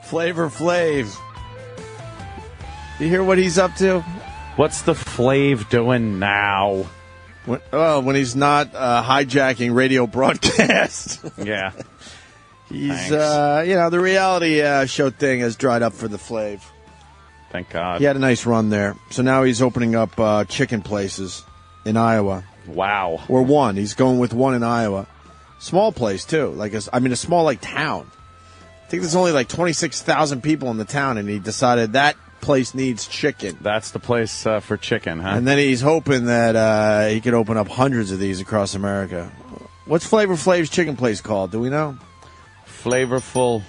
Flavor Flav. You hear what he's up to? What's the Flav doing now? When he's not hijacking radio broadcasts. Yeah. He's, the reality show thing has dried up for the Flav. Thank God. He had a nice run there. So now he's opening up chicken places in Iowa. Wow. Or one. He's going with one in Iowa. Small place, too. A small, town. I think there's only 26,000 people in the town, and he decided that place needs chicken. That's the place for chicken, huh? And then he's hoping that he could open up hundreds of these across America. What's Flavor Flav's chicken place called? Do we know? Flavorful.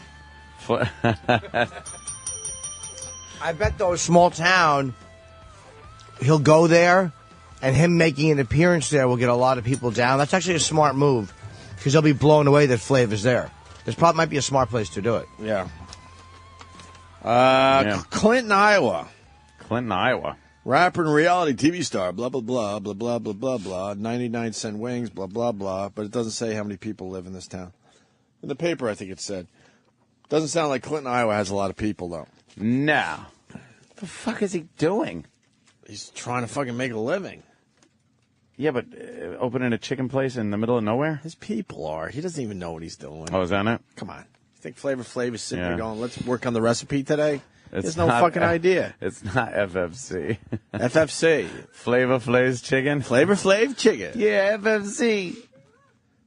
I bet, though, a small town, he'll go there, and him making an appearance there will get a lot of people down. That's actually a smart move, because they'll be blown away that Flav is there. This probably might be a smart place to do it. Yeah. Clinton, Iowa. Clinton, Iowa. Rapper and reality TV star, blah, blah, blah, blah, blah, blah, blah, blah. 99-cent wings, blah, blah, blah. But it doesn't say how many people live in this town. In the paper, I think it said. Doesn't sound like Clinton, Iowa has a lot of people, though. No. What the fuck is he doing? He's trying to fucking make a living. Yeah, but opening a chicken place in the middle of nowhere? His people are. He doesn't even know what he's doing. Oh, is that it? Come on. You think Flavor Flav is sitting there going, let's work on the recipe today? He has no not fucking idea. It's not FFC. FFC. Flavor Flav's chicken? Flavor Flav chicken. Yeah, FFC.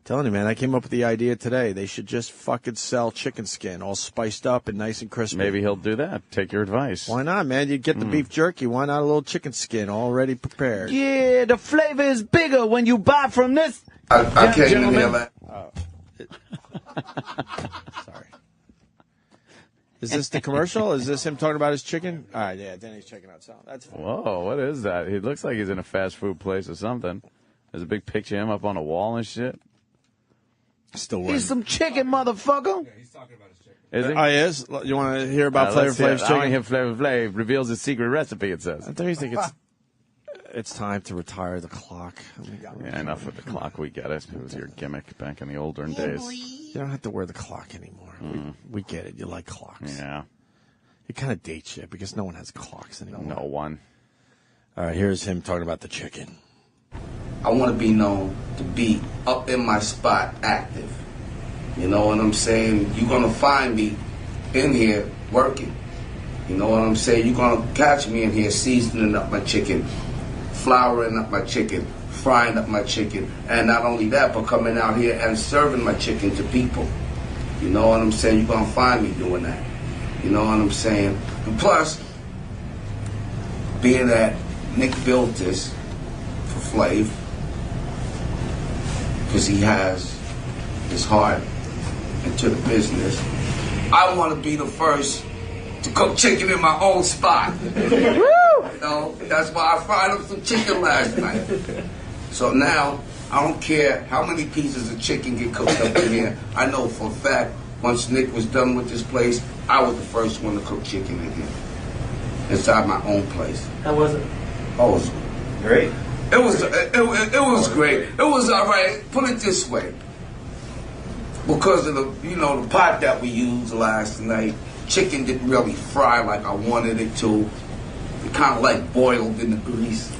Telling you, man, I came up with the idea today. They should just fucking sell chicken skin, all spiced up and nice and crispy. Maybe he'll do that. Take your advice. Why not, man? You get the beef jerky. Why not a little chicken skin already prepared? Yeah, the flavor is bigger when you buy from this. I can't even hear that. Sorry. Is this the commercial? Is this him talking about his chicken? All right, yeah, then he's checking out something. That's fine. Whoa, what is that? He looks like he's in a fast food place or something. There's a big picture of him up on a wall and shit. Still running. He's some chicken, motherfucker. Yeah, he's talking about his chicken. Is he? Oh, he is? You want to hear about Flavor Flav's I want to chicken? hear Flavor Flav reveals his secret recipe, it says. I don't think it's time to retire the clock. Yeah, enough with the clock. We get it. It was your gimmick back in the older days. You don't have to wear the clock anymore. We get it. You like clocks. Yeah. It kind of dates you because no one has clocks anymore. No one. All right, here's him talking about the chicken. I want to be known to be up in my spot, active. You know what I'm saying? You're going to find me in here working. You know what I'm saying? You're going to catch me in here seasoning up my chicken, flouring up my chicken, frying up my chicken, and not only that, but coming out here and serving my chicken to people. You know what I'm saying? You're going to find me doing that. You know what I'm saying? And plus, being that Nick built this for Flav, because he has his heart into the business, I want to be the first to cook chicken in my own spot. You know, that's why I fried up some chicken last night. So now, I don't care how many pieces of chicken get cooked up in here. I know for a fact, once Nick was done with this place, I was the first one to cook chicken in here. Inside my own place. How was it? Oh, it was Great. It was great. It was all right. Put it this way, because of the the pot that we used last night, chicken didn't really fry like I wanted it to. It kind of boiled in the grease.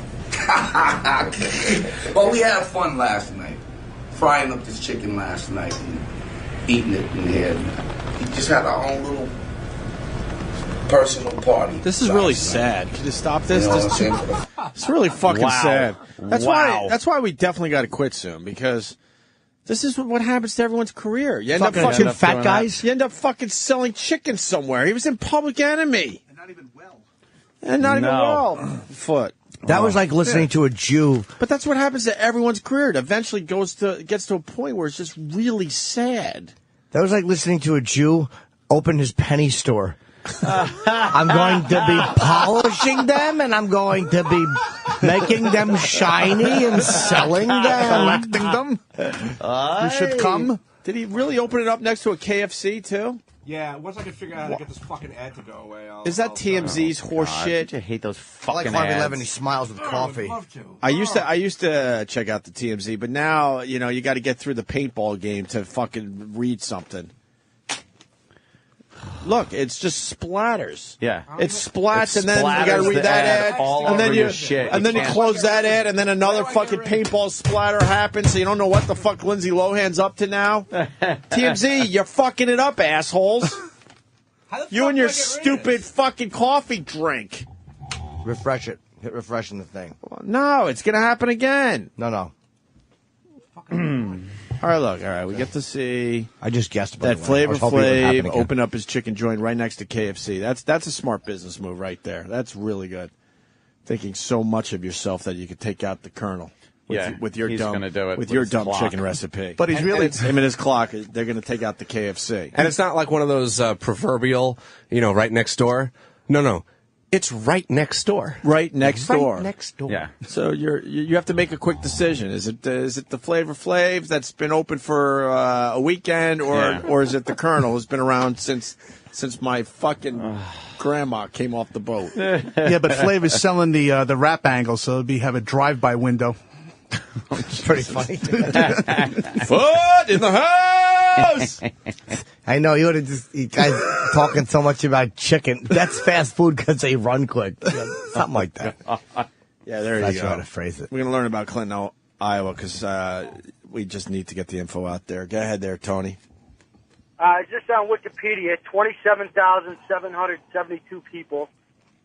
But we had fun last night, frying up this chicken last night and eating it in here. We just had our own little personal party. This is really sad. Can you stop this? You know what I'm saying? It's really fucking Wow. sad. That's Wow. why we definitely got to quit soon, because this is what happens to everyone's career. You end up Fucking fucking two fat guys. You end up fucking selling chicken somewhere. He was in Public Enemy. And not even well. And not even No. well. Foot. That was like listening to a Jew. But that's what happens to everyone's career. It eventually gets to a point where it's just really sad. That was like listening to a Jew open his penny store. I'm going to be polishing them, and I'm going to be making them shiny and selling them. Collecting them. You should come. Did he really open it up next to a KFC, too? Yeah, once I can figure out how to get this fucking ad to go away, Is that TMZ's horse shit? I hate those I like fucking Harvey ads. Levin. He smiles with coffee. I'd love to. I used to check out the TMZ, but now, you got to get through the paintball game to fucking read something. Look, it's just splatters. Yeah. It splats, It and then you got splatters to read the that ad ad, all and then over you your shit. and then you can't- close that ad, and then another fucking paintball splatter happens. So you don't know what the fuck Lindsay Lohan's up to now. TMZ, you're fucking it up, assholes. You and your stupid fucking coffee drink. Refresh it. Hit refresh in the thing. No, it's gonna happen again. No. All right, look. All right, we get to see I just guessed by that the way. I Flavor was hoping it would happen Flav again. open up his chicken joint right next to KFC. That's a smart business move right there. That's really good. Thinking so much of yourself that you could take out the Colonel. With your he's dumb, gonna do it with with your his dumb clock. chicken recipe. But he's really- him and his clock. They're going to take out the KFC. And it's not like one of those proverbial, right next door. No. It's right next door. Right next door. Right next door. Yeah. So you have to make a quick decision. Is it the Flavor Flav that's been open for a weekend, or is it the Colonel who's been around since my fucking grandma came off the boat? Yeah, but Flav is selling the wrap angle, so it'll have a drive-by window. It's pretty funny. Foot in the house. I know you guys talking so much about chicken. That's fast food because they run quick. Something like that. Yeah, there That's you go. how to phrase it. We're going to learn about Clinton, Iowa, because we just need to get the info out there. Go ahead there, Tony. Just on Wikipedia, 27,772 people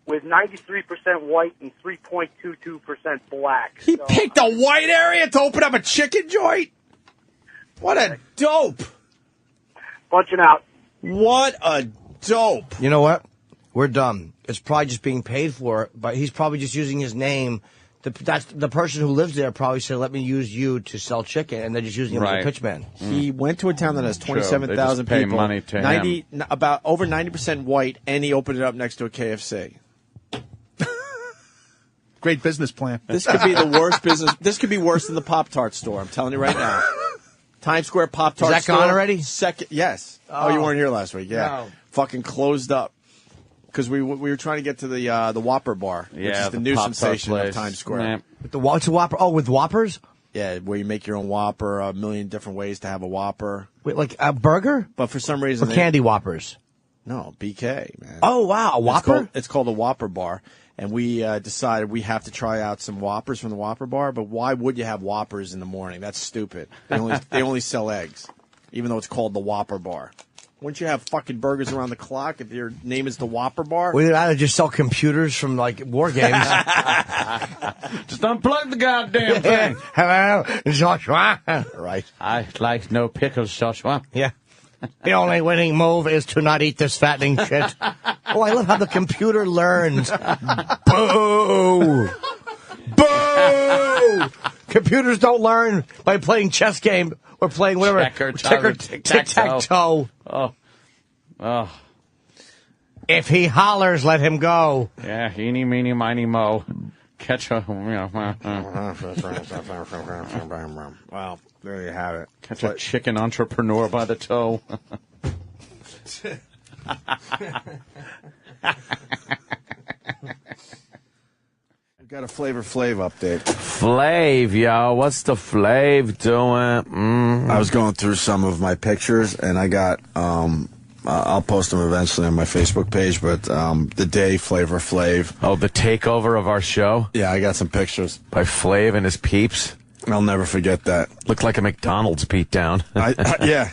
with 93% white and 3.22% black. He picked a white area to open up a chicken joint? What a dope. Bunching out. What a dope. You know what? We're done. It's probably just being paid for, but he's probably just using his name. That's the person who lives there probably said, "Let me use you to sell chicken," and they're just using him as a pitchman. He went to a town that has True. 27,000 They just pay people. money to him. About over 90% white, and he opened it up next to a KFC. Great business plan. This could be the worst business. This could be worse than the Pop-Tart store. I'm telling you right now. Times Square Pop-Tart Is that store. gone already? Yes. Oh, you weren't here last week. Yeah. No. Fucking closed up. Because we were trying to get to the Whopper bar, which is the new Pop-Tart sensation of place. Times Square. Yeah. What's a Whopper? Oh, with Whoppers? Yeah, where you make your own Whopper, a million different ways to have a Whopper. Wait, like a burger? But for some reason, Or candy Whoppers? No, BK, man. Oh, wow. A Whopper? It's called a Whopper bar. And we decided we have to try out some Whoppers from the Whopper bar. But why would you have Whoppers in the morning? That's stupid. They only sell eggs, even though it's called the Whopper bar. Wouldn't you have fucking burgers around the clock if your name is the Whopper bar? We'd rather just sell computers from, like, war games. Just unplug the goddamn thing. Hello, Joshua. Right. I like no pickles, Joshua. Yeah. The only winning move is to not eat this fattening shit. Oh, I love how the computer learns. Boo! Boo! Computers don't learn by playing chess game or playing whatever. Tic-tac-toe. Oh. If he hollers, let him go. Yeah, eeny, meeny, miny, mo. Catch a, Well, there you have it. catch a chicken entrepreneur by the toe. We've got a Flavor Flav update. Flav, yo. What's the Flav doing? I was going through some of my pictures, and I got, I'll post them eventually on my Facebook page, but the day Flavor Flav. Oh, the takeover of our show Yeah, I got some pictures. by Flav and his peeps. I'll never forget that. Looked like a McDonald's beatdown. Yeah.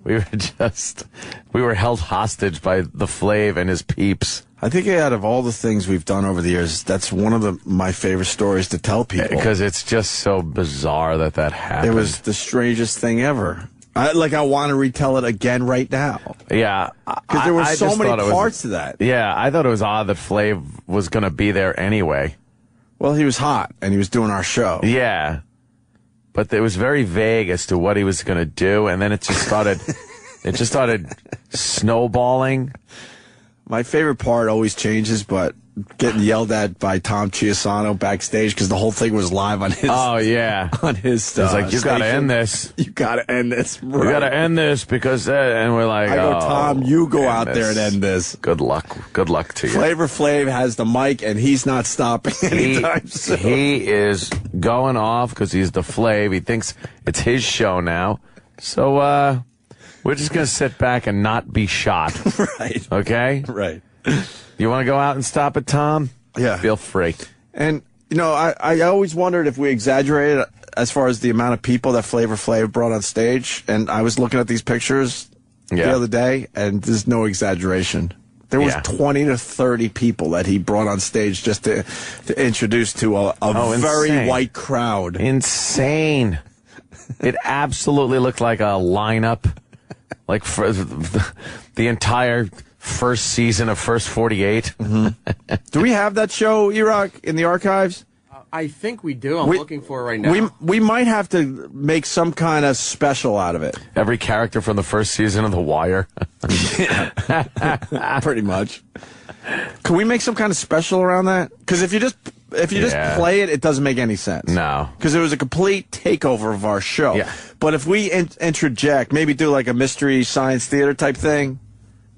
We were held hostage by the Flav and his peeps. I think out of all the things we've done over the years, that's one of my favorite stories to tell people. Because it's just so bizarre that happened. It was the strangest thing ever. I want to retell it again right now. Yeah. Because there were I so just many thought it was- parts to that. Yeah, I thought it was odd that Flav was going to be there anyway. Well, he was hot, and he was doing our show. Yeah. But it was very vague as to what he was going to do, and then it just started snowballing. My favorite part always changes, but getting yelled at by Tom Chiasano backstage because the whole thing was live on his Oh, yeah. on his It's like, you got to station. end this. You got to end this. We got to end this because, and we're like, I go, oh, Tom, you go out end there and this. end this. Good luck. Good luck to you. Flavor Flav has the mic, and he's not stopping anytime soon. He is going off because he's the Flav. He thinks it's his show now. So, We're just going to sit back and not be shot. Right. Okay? Right. You want to go out and stop it, Tom? Yeah. Feel free. And, you know, I always wondered if we exaggerated as far as the amount of people that Flavor Flav brought on stage. And I was looking at these pictures the other day, and there's no exaggeration. There was 20 to 30 people that he brought on stage just to introduce to a very white crowd. Insane. It absolutely looked like a lineup, like for the entire first season of First 48. Mm-hmm. Do we have that show, E-Rock, in the archives? I think we do. I'm looking for it right now. We might have to make some kind of special out of it. Every character from the first season of The Wire. Pretty much. Can we make some kind of special around that? Because if you just play it, it doesn't make any sense. No. Because it was a complete takeover of our show. Yeah. But if we interject, maybe do like a mystery science theater type thing,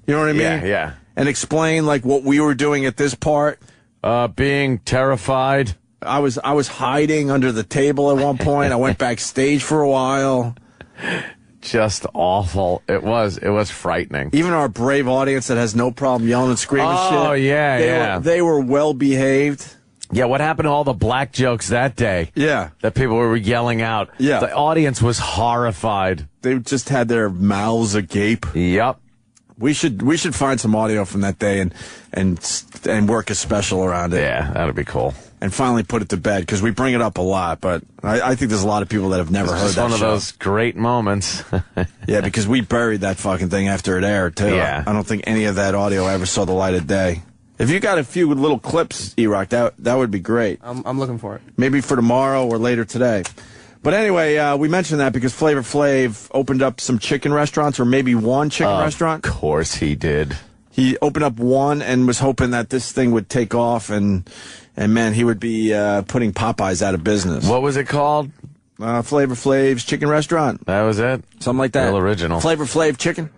you know what I mean? Yeah. And explain like what we were doing at this part. Being terrified. I was hiding under the table at one point. I went backstage for a while. Just awful. It was frightening. Even our brave audience that has no problem yelling and screaming shit. Oh, yeah, They were well behaved. Yeah, what happened to all the black jokes that day? Yeah. That people were yelling out. Yeah. The audience was horrified. They just had their mouths agape. Yep. We should find some audio from that day and work a special around it. Yeah, that'd be cool. And finally put it to bed, because we bring it up a lot, but I think there's a lot of people that have never heard It's that one of show. those great moments. Yeah, because we buried that fucking thing after it aired, too. Yeah. I don't think any of that audio ever saw the light of day. If you got a few little clips, E-Rock, that would be great. I'm looking for it. Maybe for tomorrow or later today. But anyway, we mentioned that because Flavor Flav opened up some chicken restaurants, or maybe one chicken restaurant. Of course he did. He opened up one and was hoping that this thing would take off, and man, he would be putting Popeyes out of business. What was it called? Flavor Flav's Chicken Restaurant. That was it? Something like that. Real original. Flavor Flav Chicken.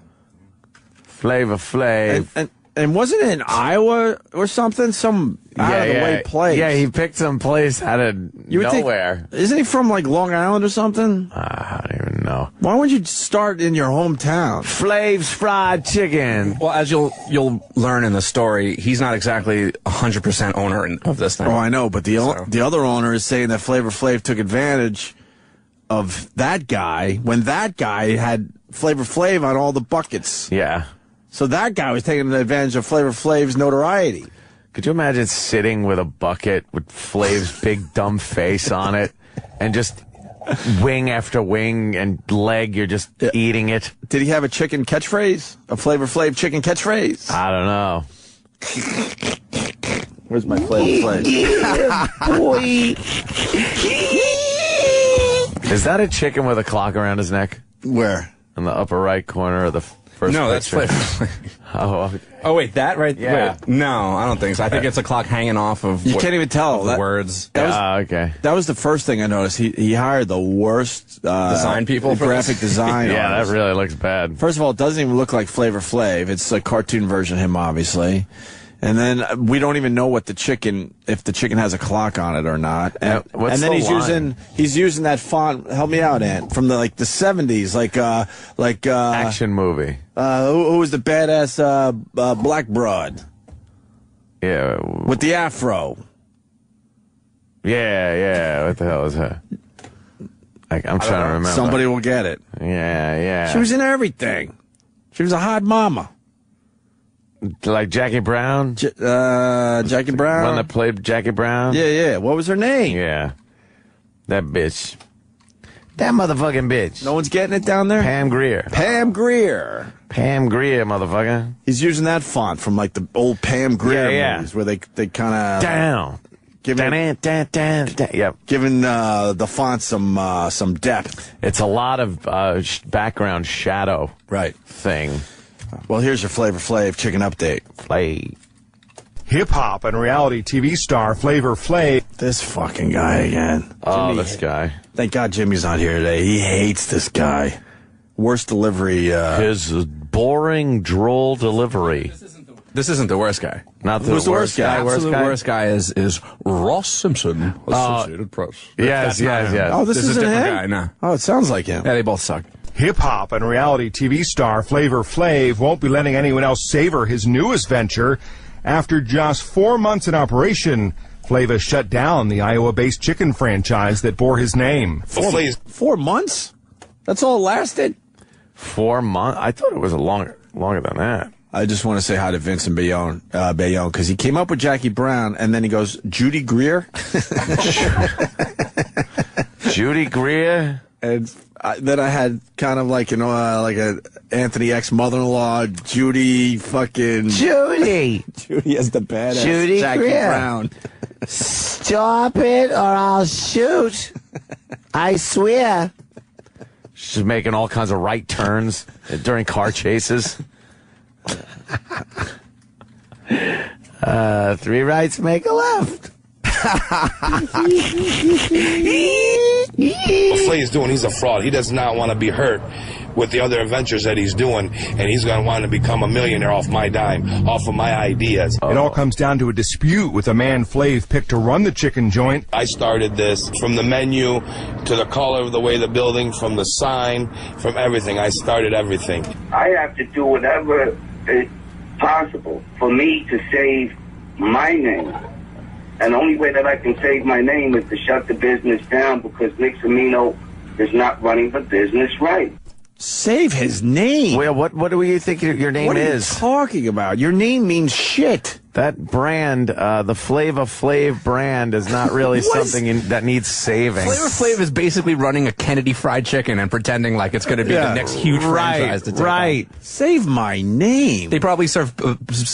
Flavor Flav. And wasn't it in Iowa or something? Some out-of-the-way place. Yeah, he picked some place out of nowhere. Isn't he from, like, Long Island or something? I don't even know. Why would you start in your hometown? Flav's Fried Chicken. Well, as you'll learn in the story, he's not exactly 100% owner of this thing. Oh, I know, but the other owner is saying that Flavor Flav took advantage of that guy when that guy had Flavor Flav on all the buckets. Yeah. So that guy was taking advantage of Flavor Flav's notoriety. Could you imagine sitting with a bucket with Flav's big dumb face on it and just wing after wing and leg, you're just eating it? Did he have a chicken catchphrase? A Flavor Flav chicken catchphrase? I don't know. Where's my Flavor Flav? Boy. Is that a chicken with a clock around his neck? Where? In the upper right corner of the first No, that's picture. Flavor Oh, Oh, wait, that right Yeah. Wait, no, I don't think so. I think it's a clock hanging off of... You can't even tell. the words. okay. That was the first thing I noticed. He hired the worst Design people for graphic this? design. Yeah, that artists. really looks bad. First of all, it doesn't even look like Flavor Flav. It's a cartoon version of him, obviously. And then we don't even know what if the chicken has a clock on it or not. And, what's then the line? he's using that font. Help me out, Ant, from the 70s, Action movie. who was the badass black broad Yeah. with the afro? Yeah. What the hell is that? I'm trying to remember. Somebody will get it. Yeah. She was in everything. She was a hot mama. Like Jackie Brown? Jackie Brown. One that played Jackie Brown? Yeah. What was her name? Yeah. That bitch. That motherfucking bitch. No one's getting it down there? Pam Grier. Pam Grier. Pam Grier, motherfucker. He's using that font from like the old Pam Grier Yeah. movies where they kind of Down. giving Yep. the font some depth. It's a lot of background shadow Right. thing. Well, here's your Flavor Flav chicken update. Play. Hip-hop and reality TV star Flavor Flav. This fucking guy again. Oh, Jimmy, this guy. Thank God Jimmy's not here today. He hates this guy. Worst delivery. His boring, droll delivery. This isn't the worst guy. Not the Who's the worst guy? Absolute worst guy is Ross Simpson, Associated Press. Yes. Oh, this is a isn't different him? guy. No. Oh, it sounds like him. Yeah, they both suck. Hip-hop and reality TV star Flavor Flav won't be letting anyone else savor his newest venture. After just 4 months in operation, Flavor shut down the Iowa-based chicken franchise that bore his name. 4 months? That's all it lasted? 4 months? I thought it was longer than that. I just want to say hi to Vincent Bayonne, because he came up with Jackie Brown, and then he goes, Judy Greer? Judy Greer? And then I had kind of like, like a Anthony X mother-in-law, Judy fucking... Judy! Judy as the badass Judy Jackie Greer. Brown. Stop it or I'll shoot. I swear. She's making all kinds of right turns during car chases. 3 rights make a left. What Flav's doing, he's a fraud. He does not want to be hurt with the other adventures that he's doing, and he's going to want to become a millionaire off my dime, off of my ideas. It all comes down to a dispute with the man Flav picked to run the chicken joint. I started this from the menu to the color of the way the building, from the sign, from everything. I started everything. I have to do whatever is possible for me to save my name. And the only way that I can save my name is to shut the business down, because Nick Semino is not running the business right. Save his name? Well, what do you think your name What are you is? talking about? Your name means shit. That brand, the Flavor Flav brand, is not really something that needs saving. Flavor Flav is basically running a Kennedy Fried Chicken and pretending like it's going to be the next huge franchise to take on. Save my name. They probably serve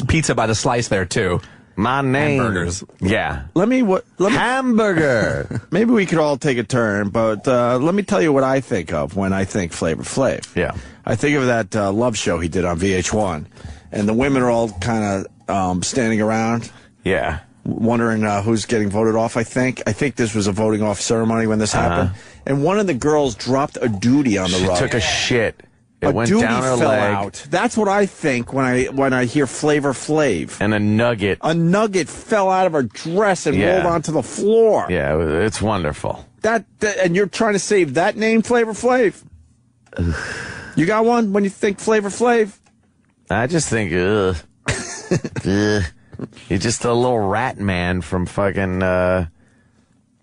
pizza by the slice there, too. My name. Hamburgers. Yeah. Let me Hamburger. Maybe we could all take a turn, but let me tell you what I think of when I think Flavor Flav. Yeah. I think of that love show he did on VH1, and the women are all kind of standing around. Yeah. Wondering who's getting voted off, I think. I think this was a voting off ceremony when this happened. And one of the girls dropped a duty on the rug. She took a shit. It went duty down her fell leg. out. That's what I think when I hear Flavor Flav. And a nugget. A nugget fell out of her dress and rolled onto the floor. Yeah, it's wonderful. That and you're trying to save that name, Flavor Flav? You got one when you think Flavor Flav? I just think, ugh. Ugh. He's just a little rat man from fucking,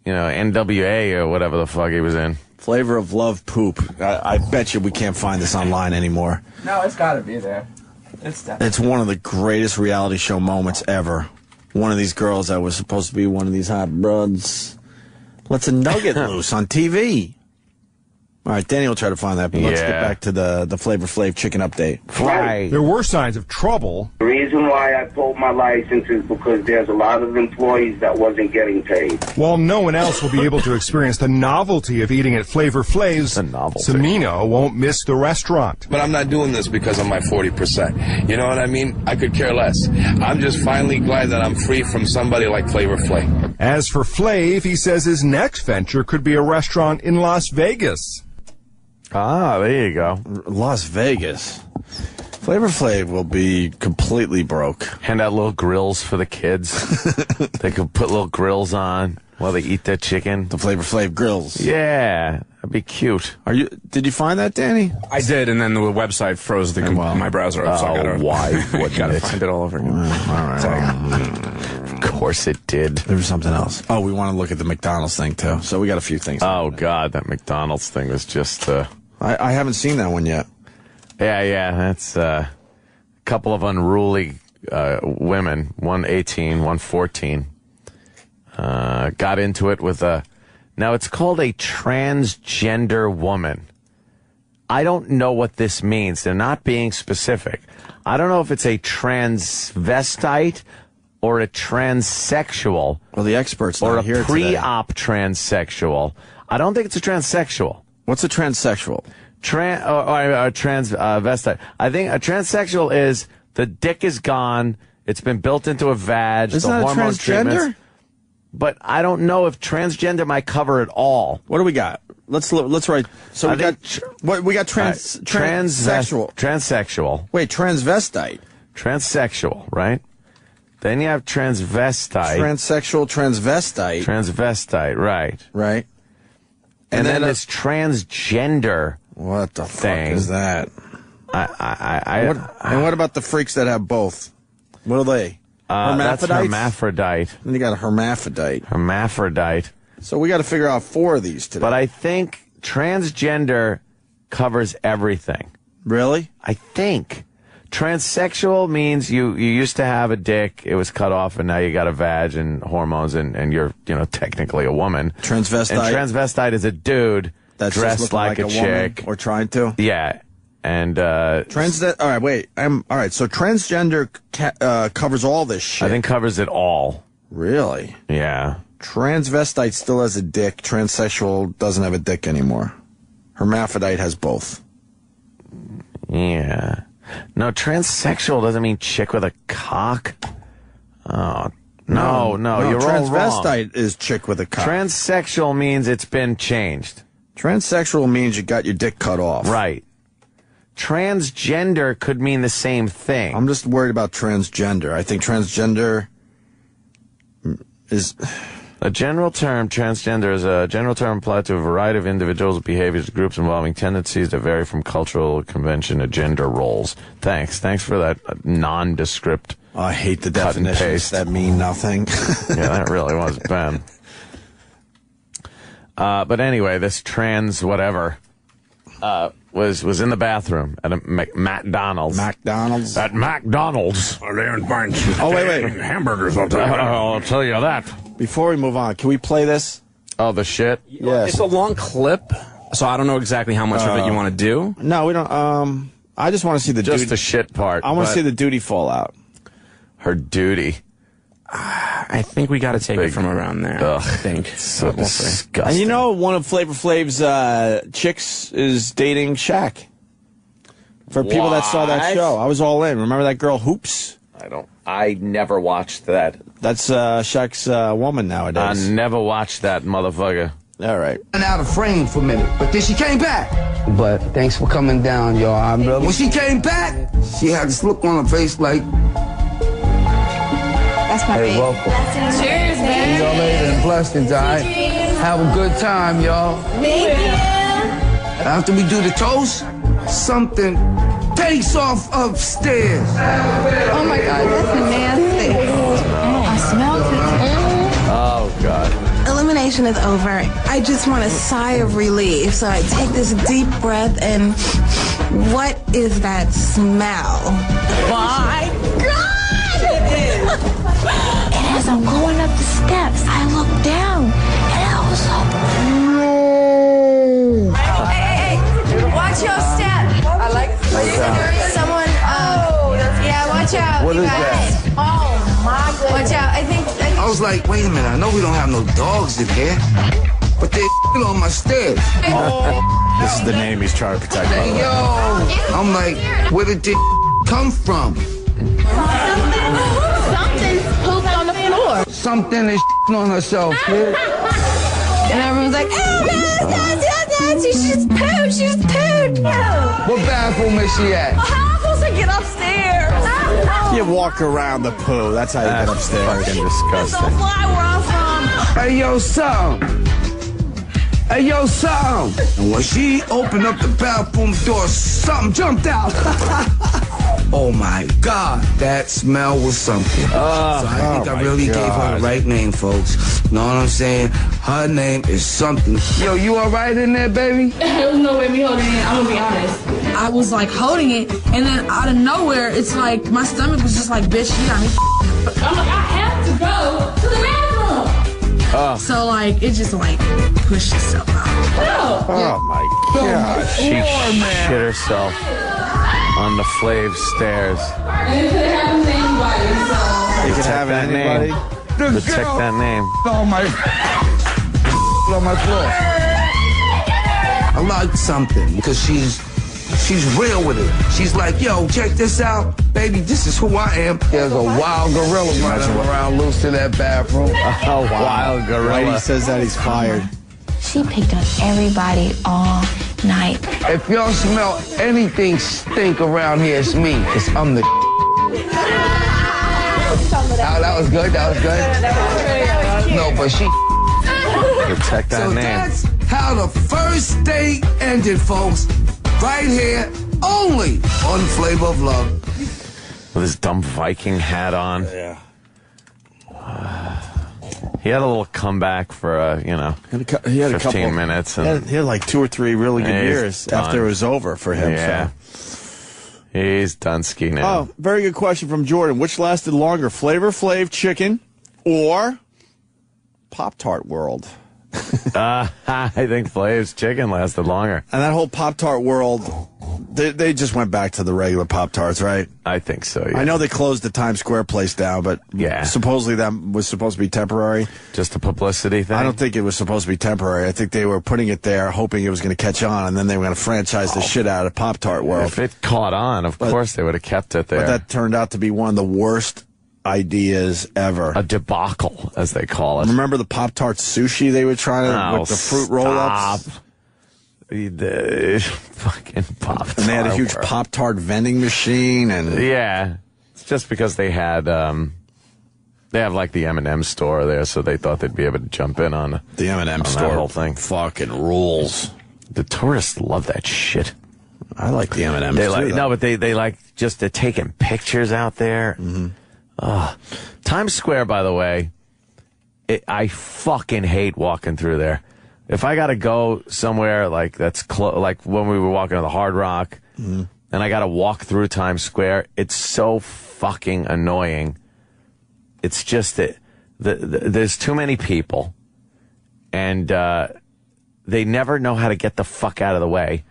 NWA or whatever the fuck he was in. Flavor of Love poop. I bet you we can't find this online anymore. No, it's got to be there. It's one of the greatest reality show moments ever. One of these girls that was supposed to be one of these hot broads lets a nugget loose on TV. All right, Danny will try to find that, but let's get back to the Flavor Flav chicken update. Right. There were signs of trouble. The reason why I pulled my license is because there's a lot of employees that wasn't getting paid. While no one else will be able to experience the novelty of eating at Flavor Flav's, Semino won't miss the restaurant. But I'm not doing this because of my 40%. You know what I mean? I could care less. I'm just finally glad that I'm free from somebody like Flavor Flav. As for Flav, he says his next venture could be a restaurant in Las Vegas. Ah, there you go. Las Vegas. Flavor Flav will be completely broke. Hand out little grills for the kids. They could put little grills on while they eat their chicken. The Flavor Flav grills. Yeah, that'd be cute. Did you find that, Danny? I did, and then the website froze my browser up. So I gotta, why wouldn't gotta it? find it all over again. All right. Of course it did. There was something else. Oh, we want to look at the McDonald's thing, too. So we got a few things. Oh, God, that McDonald's thing was just... I haven't seen that one yet. Yeah, that's a couple of unruly women, one 18, one 14, got into it with now it's called a transgender woman. I don't know what this means. They're not being specific. I don't know if it's a transvestite or a transsexual. Well, the experts or not a here pre-op transsexual. I don't think it's a transsexual. What's a transsexual? Transvestite. I think a transsexual is the dick is gone. It's been built into a vag. Isn't that a transgender? But I don't know if transgender might cover it all. What do we got? Let's write. So we got transsexual. Transsexual. Wait, transvestite. Transsexual, right? Then you have transvestite. Transsexual, transvestite. Transvestite, right. Right. And then there's transgender What the thing. fuck is that? And what about the freaks that have both? What are they? That's Hermaphrodites? hermaphrodite. Then you got a hermaphrodite. Hermaphrodite. So we got to figure out 4 of these today. But I think transgender covers everything. Really? I think. Transsexual means you used to have a dick, it was cut off, and now you got a vag and hormones, and you're, technically a woman. Transvestite? And transvestite is a dude that's dressed like a chick. woman, or trying to? Yeah. And, all right, wait. All right, so transgender covers all this shit. I think covers it all. Really? Yeah. Transvestite still has a dick. Transsexual doesn't have a dick anymore. Hermaphrodite has both. Yeah. No, transsexual doesn't mean chick with a cock. Oh, no, you're all wrong. Transvestite is chick with a cock. Transsexual means it's been changed. Transsexual means you got your dick cut off. Right. Transgender could mean the same thing. I'm just worried about transgender. I think transgender is... A general term, transgender, is a general term applied to a variety of individuals, behaviors, groups involving tendencies that vary from cultural convention to gender roles. Thanks for that nondescript. Oh, I hate the definitions that mean nothing. Yeah, that really was Ben. But anyway, this trans whatever was in the bathroom at a McDonald's. McDonald's? At McDonald's. Oh, wait. Hamburgers, I'll tell you that. Before we move on, can we play this? Oh, the shit? Yes. It's a long clip, so I don't know exactly how much of it you want to do. No, we don't. I just want to see the the shit part. I want to see the duty fall out. Her duty. I think we got to take it from around there. Ugh, I think. so disgusting. And one of Flavor Flav's chicks is dating Shaq. For people that saw that show, I was all in. Remember that girl Hoops? I never watched that. That's Shaq's woman nowadays. I never watched that motherfucker. All right. Went out of frame for a minute, but then she came back. But thanks for coming down, y'all. When she came back, she had this look on her face like, that's my hey, welcome. Cheers, man. See y'all later and blessings, all right? Have a good time, y'all. Thank you. After we do the toast, something takes off upstairs. Oh my God, that's nasty. I smell it. Oh, God. Elimination is over. I just want a sigh of relief. So I take this deep breath and what is that smell? My God! And as I'm going up the steps, I look down and I was like, no. Hey, watch your step. I like someone, yeah, watch out. What is that? Oh my goodness. Watch out. I think I was like, wait a minute, I know we don't have no dogs in here, but they're on my stairs. This is the name he's trying to protect. Hey, yo, I'm like, where did this come from? something's pooped on the floor. Something is on herself, kid. And everyone's like, she's pooped, she's pooped. What bathroom is she at? How am I supposed to get upstairs? You walk around the poo. That's how you get upstairs. Fucking disgusting. Don't fly where I'm from. Hey, yo, son. Hey, yo, son. And when she opened up the bathroom door, something jumped out. Oh, my God. That smell was something. So I think I really gave her the right name, folks. Know what I'm saying? Her name is something. Yo, you all right in there, baby? There was no way me holding it. I'm gonna be honest. I was like holding it, and then out of nowhere, it's like my stomach was just like, bitch, you got me. I'm like, I have to go to the bathroom. So like, it just like pushed itself out. Oh my God. She shit herself on the Flav stairs. And it could happen to anybody, so. You can have anybody. Protect that name. On my floor. I like something because she's real with it. She's like, yo, check this out. Baby, this is who I am. There's a wild gorilla running around loose in that bathroom. Oh, wild gorilla. He says that he's fired. She picked on everybody all night. If y'all smell anything stink around here, it's me. Because I'm the that was good. That was good. No, but she. Protect that So name. that's how the first date ended, folks. Right here, only on Flavor Flav. With his dumb Viking hat on. Yeah. He had a little comeback for, he had a 15 couple, minutes. He had like 2 or 3 really good years after it was over for him. Yeah. So. He's Dunsky now. Oh, very good question from Jordan. Which lasted longer, Flavor Flav chicken or Pop-Tart world? I think Flav's chicken lasted longer. And that whole Pop-Tart world, they just went back to the regular Pop-Tarts, right? I think so, yeah. I know they closed the Times Square place down, but supposedly that was supposed to be temporary. Just a publicity thing? I don't think it was supposed to be temporary. I think they were putting it there hoping it was going to catch on, and then they were going to franchise the shit out of Pop-Tart world. If it caught on, of course they would have kept it there. But that turned out to be one of the worst ideas ever. A debacle, as they call it. Remember the Pop-Tart sushi they were trying to with the fruit roll-ups? The fucking Pop-Tart. And they had a huge Pop-Tart vending machine. And yeah. It's just because they had, they have like the M&M store there, so they thought they'd be able to jump in on the M&M store. That whole thing. Fucking rules. The tourists love that shit. I like the M&Ms too. No, but they like just taking pictures out there. Mm-hmm. Times Square, by the way, I fucking hate walking through there. If I got to go somewhere like that's like when we were walking to the Hard Rock, and I got to walk through Times Square, it's so fucking annoying. It's just that there's too many people, and they never know how to get the fuck out of the way.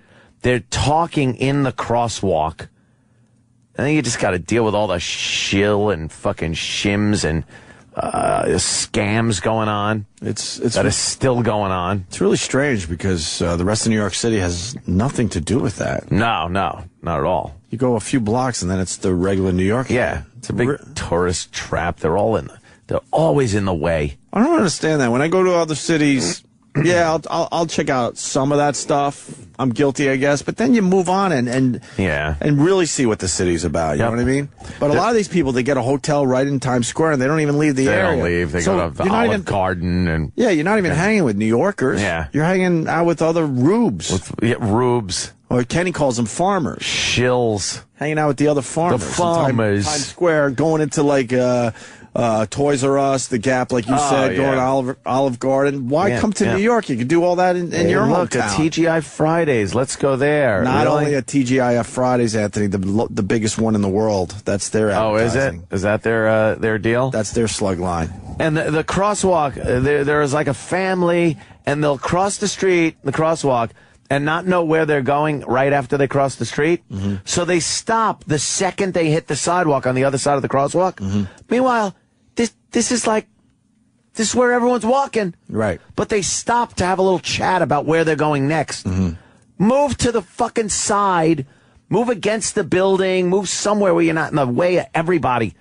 They're talking in the crosswalk. I think you just got to deal with all the shill and fucking shims and scams going on. That is still going on. It's really strange because the rest of New York City has nothing to do with that. No, not at all. You go a few blocks and then it's the regular New York. Yeah, it's a big tourist trap. They're always in the way. I don't understand that. When I go to other cities, yeah, I'll check out some of that stuff. I'm guilty, I guess. But then you move on and really see what the city's about. You know what I mean? But a lot of these people, they get a hotel right in Times Square and they don't even leave the area. They don't leave. They go to the Olive Garden and you're not even hanging with New Yorkers. Yeah, you're hanging out with other rubes. Rubes. Or Kenny calls them farmers. Shills. Hanging out with the other farmers. The farmers. Times Square, going into like Toys R Us, the Gap, like you said, going to Olive Garden. Why come to New York? You could do all that in your hometown. Look, a TGI Fridays. Let's go there. Not only a TGI Fridays, Anthony, the biggest one in the world. That's their advertising. Oh, is it? Is that their deal? That's their slug line. And the crosswalk, there is like a family, and they'll cross the street, the crosswalk, and not know where they're going right after they cross the street. Mm-hmm. So they stop the second they hit the sidewalk on the other side of the crosswalk. Mm-hmm. Meanwhile, this is where everyone's walking. Right. But they stop to have a little chat about where they're going next. Mm-hmm. Move to the fucking side. Move against the building. Move somewhere where you're not in the way of everybody.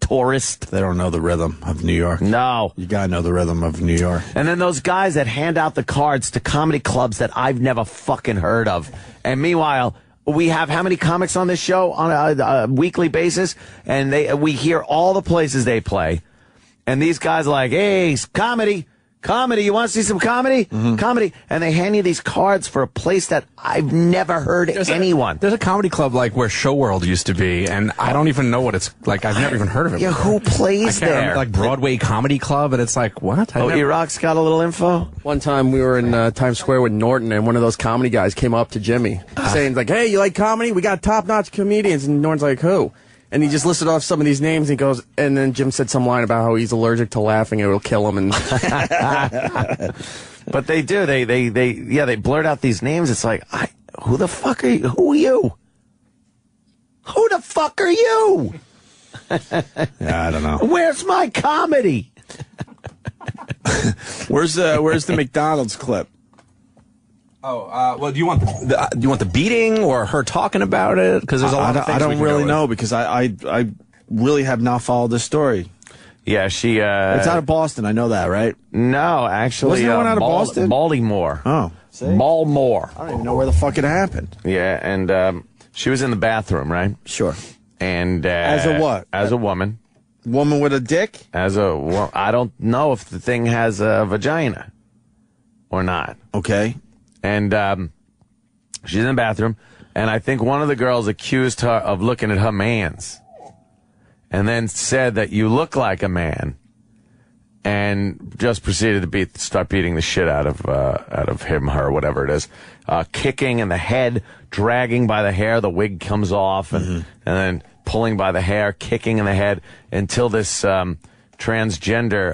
Tourist. They don't know the rhythm of New York. No. You gotta know the rhythm of New York. And then those guys that hand out the cards to comedy clubs that I've never fucking heard of. And meanwhile, we have how many comics on this show on a weekly basis? And we hear all the places they play. And these guys are like, hey, comedy, you want to see some comedy? Mm-hmm. Comedy. And they hand you these cards for a place that I've never heard anyone. There's a comedy club like where Show World used to be, and I don't even know what it's like. I've never even heard of it. Yeah, who plays there? Remember, like Broadway Comedy Club, and it's like, what? E-Rock's got a little info? One time we were in Times Square with Norton, and one of those comedy guys came up to Jimmy saying, like, hey, you like comedy? We got top-notch comedians. And Norton's like, who? And he just listed off some of these names, and he goes, and then Jim said some line about how he's allergic to laughing, and it'll kill him. And but they do. They blurt out these names. It's like, who the fuck are you? Who are you? Who the fuck are you? Yeah, I don't know. Where's my comedy? Where's the McDonald's clip? Oh, well, do you want the beating or her talking about it? Because there's a lot of things I don't really know because I really have not followed this story. Yeah, she. It's out of Boston. I know that, right? No, actually, wasn't there one out of Boston? Baltimore. Oh, Baltimore. I don't even know where the fuck it happened. Yeah, and she was in the bathroom, right? Sure. And as a what? As a woman. Woman with a dick? I don't know if the thing has a vagina or not. Okay. And she's in the bathroom. And I think one of the girls accused her of looking at her mans, and then said that you look like a man, and just proceeded to start beating the shit out of him, her, whatever it is, kicking in the head, dragging by the hair, the wig comes off, and then pulling by the hair, kicking in the head, until this transgender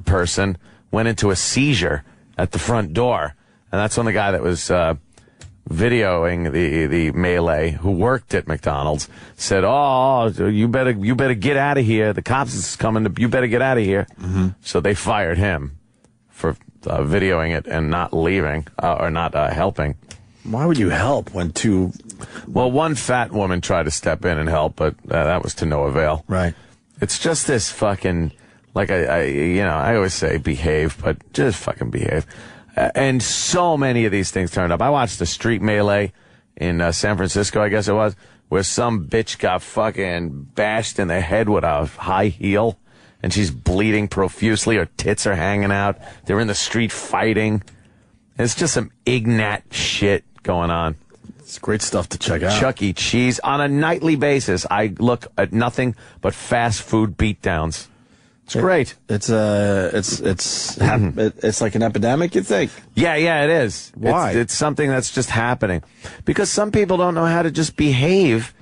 person went into a seizure at the front door, and that's when the guy that was videoing the melee, who worked at McDonald's, said, "Oh, you better get out of here. The cops is coming. You better get out of here." So they fired him for videoing it and not leaving or not helping. Why would you help when two? Well, one fat woman tried to step in and help, but that was to no avail. Right. It's just this fucking, like I always say behave, but just fucking behave. And so many of these things turned up. I watched the street melee in San Francisco, I guess it was, where some bitch got fucking bashed in the head with a high heel, and she's bleeding profusely. Her tits are hanging out. They're in the street fighting. It's just some ignat shit going on. It's great stuff to check out. Chuck E. Cheese. On a nightly basis, I look at nothing but fast food beatdowns. It's great. It's like an epidemic, you think? Yeah, it is. Why? It's something that's just happening. Because some people don't know how to just behave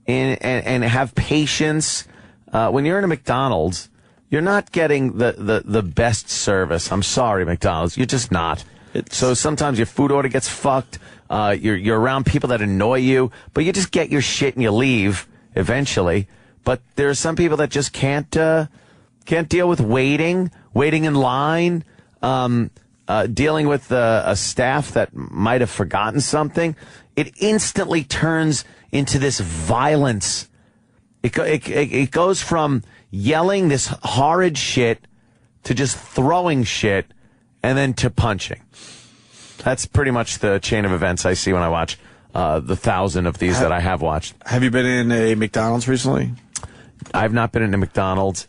and have patience. When you're in a McDonald's, you're not getting the best service. I'm sorry, McDonald's. You're just not. So sometimes your food order gets fucked. You're around people that annoy you, but you just get your shit and you leave eventually. But there are some people that just can't deal with waiting in line, dealing with a staff that might have forgotten something. It instantly turns into this violence. It goes from yelling this horrid shit to just throwing shit and then to punching. That's pretty much the chain of events I see when I watch the 1,000 of these that I have watched. Have you been in a McDonald's recently? I've not been in a McDonald's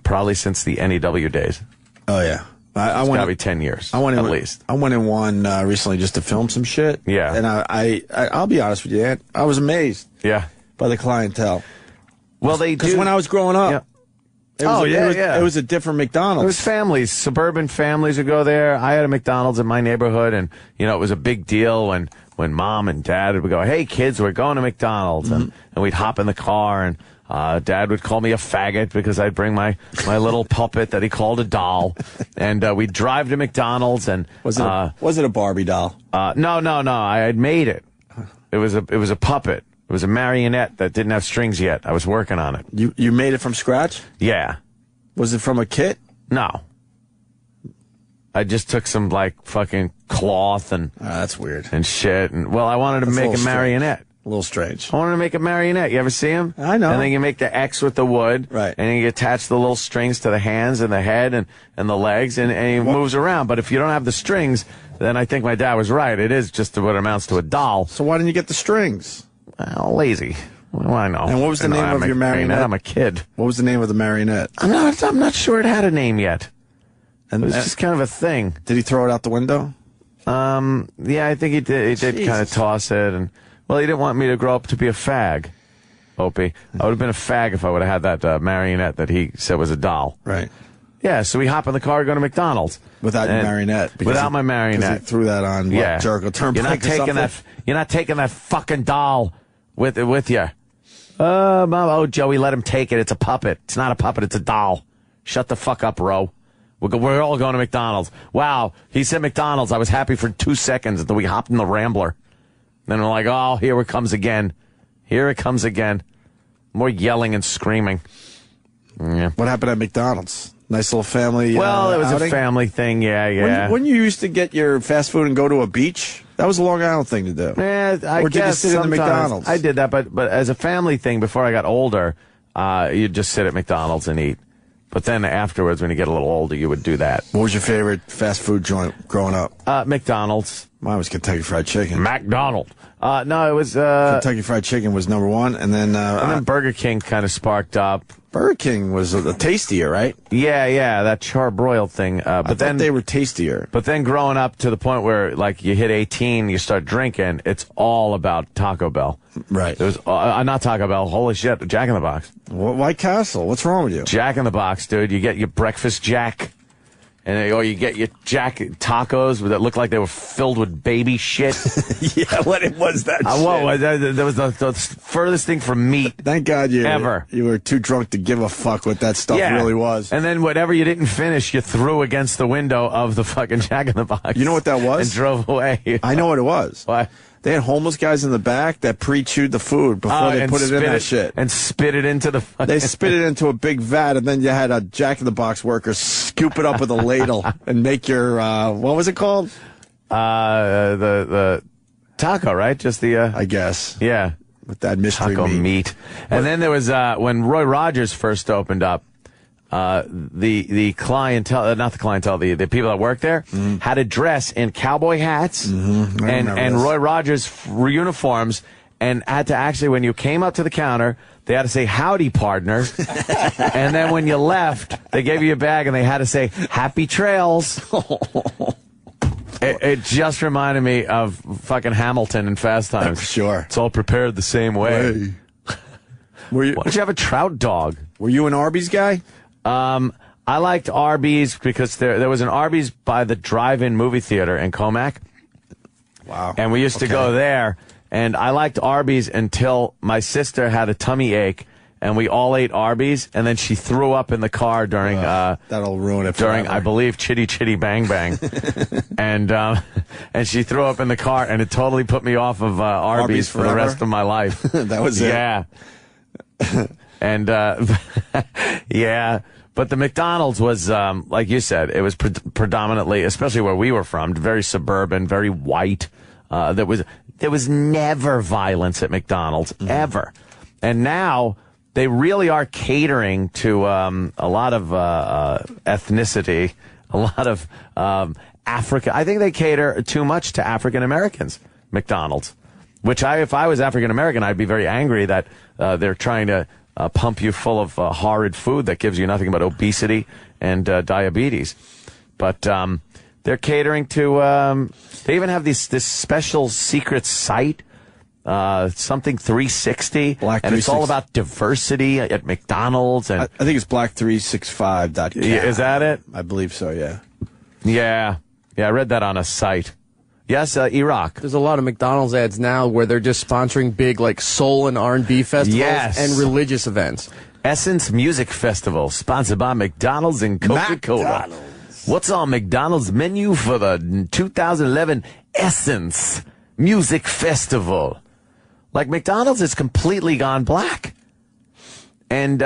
probably since the NEW days. Oh, yeah. It's got to be 10 years, at least. I went in one recently just to film some shit. Yeah. And I'll be honest with you, Ed, I was amazed. Yeah. By the clientele. Well, they do. Because when I was growing up, it was a different McDonald's. It was families, suburban families would go there. I had a McDonald's in my neighborhood, and, it was a big deal when mom and dad would go, "Hey, kids, we're going to McDonald's." And we'd hop in the car, and Dad would call me a faggot because I'd bring my little puppet that he called a doll, and we'd drive to McDonald's. And was it a Barbie doll? No. I had made it. It was a puppet. It was a marionette that didn't have strings yet. I was working on it. You made it from scratch? Yeah. Was it from a kit? No. I just took some fucking cloth and that's weird and shit. And I wanted to make a marionette. A little strange. I wanted to make a marionette. You ever see them? I know. And then you make the X with the wood. Right. And then you attach the little strings to the hands and the head and the legs, and he moves around. But if you don't have the strings, then I think my dad was right. It is just what amounts to a doll. So why didn't you get the strings? Well, lazy. Well, I know. And what was the name of your marionette? I'm a kid. What was the name of the marionette? I'm not sure it had a name yet. And it was just kind of a thing. Did he throw it out the window? Yeah, I think he did. He did kind of toss it, and he didn't want me to grow up to be a fag. Opie, I would have been a fag if I would have had that marionette that he said was a doll. Right. Yeah. So we hop in the car, go to McDonald's without your marionette. Without my marionette. He threw that on Jericho Turnpike. You're not taking that. You're not taking that fucking doll with you. Oh, Joey, let him take it. It's a puppet. It's not a puppet. It's a doll. Shut the fuck up, Ro. We're all going to McDonald's. Wow, he said McDonald's. I was happy for 2 seconds until we hopped in the Rambler. Then we're like, oh, here it comes again. Here it comes again. More yelling and screaming. Yeah. What happened at McDonald's? Nice little family Well, it was outing? a family thing, yeah. When you used to get your fast food and go to a beach, that was a Long Island thing to do. I or guess did you sit in the McDonald's? I did that, but as a family thing, before I got older, you'd just sit at McDonald's and eat. But then afterwards, when you get a little older, you would do that. What was your favorite fast food joint growing up? McDonald's. Mine was Kentucky Fried Chicken. McDonald's. No, it was... Kentucky Fried Chicken was #1, and then Burger King kind of sparked up. Burger King was tastier, right? Yeah, that charbroiled thing. But then they were tastier. But then growing up to the point where, like, you hit 18, you start drinking, it's all about Taco Bell. Right. It was not Taco Bell. Holy shit, Jack in the Box. White Castle. What's wrong with you? Jack in the Box, dude. You get your breakfast Jack. Or you get your Jack tacos that look like they were filled with baby shit. Yeah, what was that? That was the furthest thing from meat. Thank God you were too drunk to give a fuck what that stuff really was. And then whatever you didn't finish, you threw against the window of the fucking Jack in the Box. You know what that was? And drove away. I know what it was. Why? They had homeless guys in the back that pre-chewed the food before they put it in that shit. And spit it into the fucking... They spit it into a big vat, and then you had a Jack in the Box worker scoop it up with a ladle and make your, what was it called? The taco, right? Just the... I guess. Yeah. With that mystery taco meat. And then there was, when Roy Rogers first opened up, the clientele, not the clientele, the people that work there had to dress in cowboy hats and Roy Rogers uniforms, and had to actually, when you came up to the counter, they had to say, "Howdy, partner." And then when you left, they gave you a bag and they had to say, "Happy trails." It just reminded me of fucking Hamilton in Fast Times. Sure. It's all prepared the same way. Why don't you have a trout dog? Were you an Arby's guy? I liked Arby's because there was an Arby's by the drive-in movie theater in Comac. Wow. And we used to go there, and I liked Arby's until my sister had a tummy ache, and we all ate Arby's, and then she threw up in the car during that'll ruin it during forever. I believe Chitty Chitty Bang Bang. and she threw up in the car, and it totally put me off of Arby's for the rest of my life. That was it. Yeah. And yeah, but the McDonald's was like you said, it was predominantly, especially where we were from, very suburban, very white. There was never violence at McDonald's ever, and now they really are catering to a lot of ethnicity, a lot of Africa. I think they cater too much to African Americans. McDonald's, which if I was African American, I'd be very angry that they're trying to pump you full of horrid food that gives you nothing but obesity and diabetes. But they're catering to. They even have this special secret site, something 360, and it's all about diversity at McDonald's. And I think it's black365.com. Yeah, is that it? I believe so. Yeah. Yeah. I read that on a site. Yes, Iraq. There's a lot of McDonald's ads now where they're just sponsoring big, like, soul and R&B festivals and religious events. Essence Music Festival, sponsored by McDonald's and Coca-Cola. What's on McDonald's menu for the 2011 Essence Music Festival? Like, McDonald's has completely gone black. And,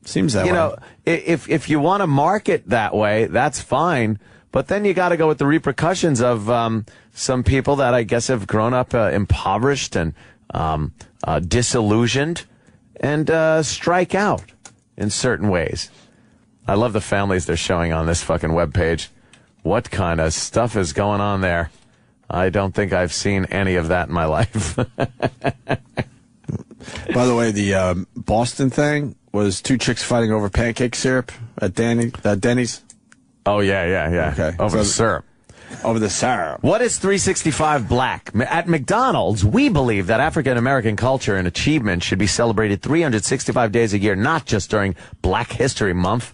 seems that way. You know, if you want to market that way, that's fine. But then you got to go with the repercussions of some people that I guess have grown up impoverished and disillusioned and strike out in certain ways. I love the families they're showing on this fucking webpage. What kind of stuff is going on there? I don't think I've seen any of that in my life. By the way, the Boston thing was two chicks fighting over pancake syrup at Denny's. Oh, yeah. Okay. Over the syrup. Over the syrup. What is 365 black? At McDonald's, we believe that African American culture and achievement should be celebrated 365 days a year, not just during Black History Month.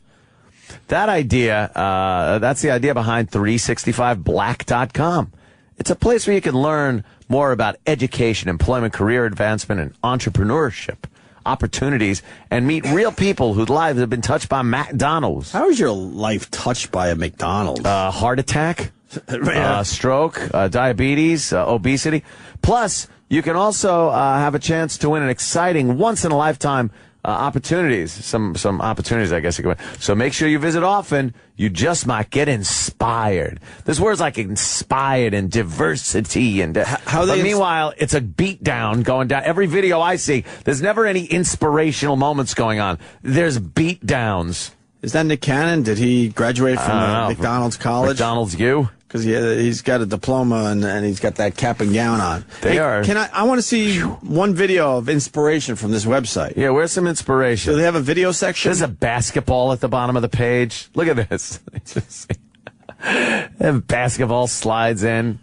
That idea, that's the idea behind 365black.com. It's a place where you can learn more about education, employment, career advancement, and entrepreneurship opportunities, and meet real people whose lives have been touched by McDonald's. How is your life touched by a McDonald's? Heart attack, stroke, diabetes, obesity. Plus, you can also have a chance to win an exciting once-in-a-lifetime opportunities. Some opportunities, I guess you could win. So make sure you visit often. You just might get inspired. There's words like inspired and diversity and but meanwhile, it's a beat down going down. Every video I see, there's never any inspirational moments going on. There's beat downs. Is that Nick Cannon? Did he graduate from McDonald's college? McDonald's U? Because he's got a diploma and he's got that cap and gown on. I want to see one video of inspiration from this website. Yeah, where's some inspiration? Do they have a video section? There's a basketball at the bottom of the page. Look at this. And basketball slides in.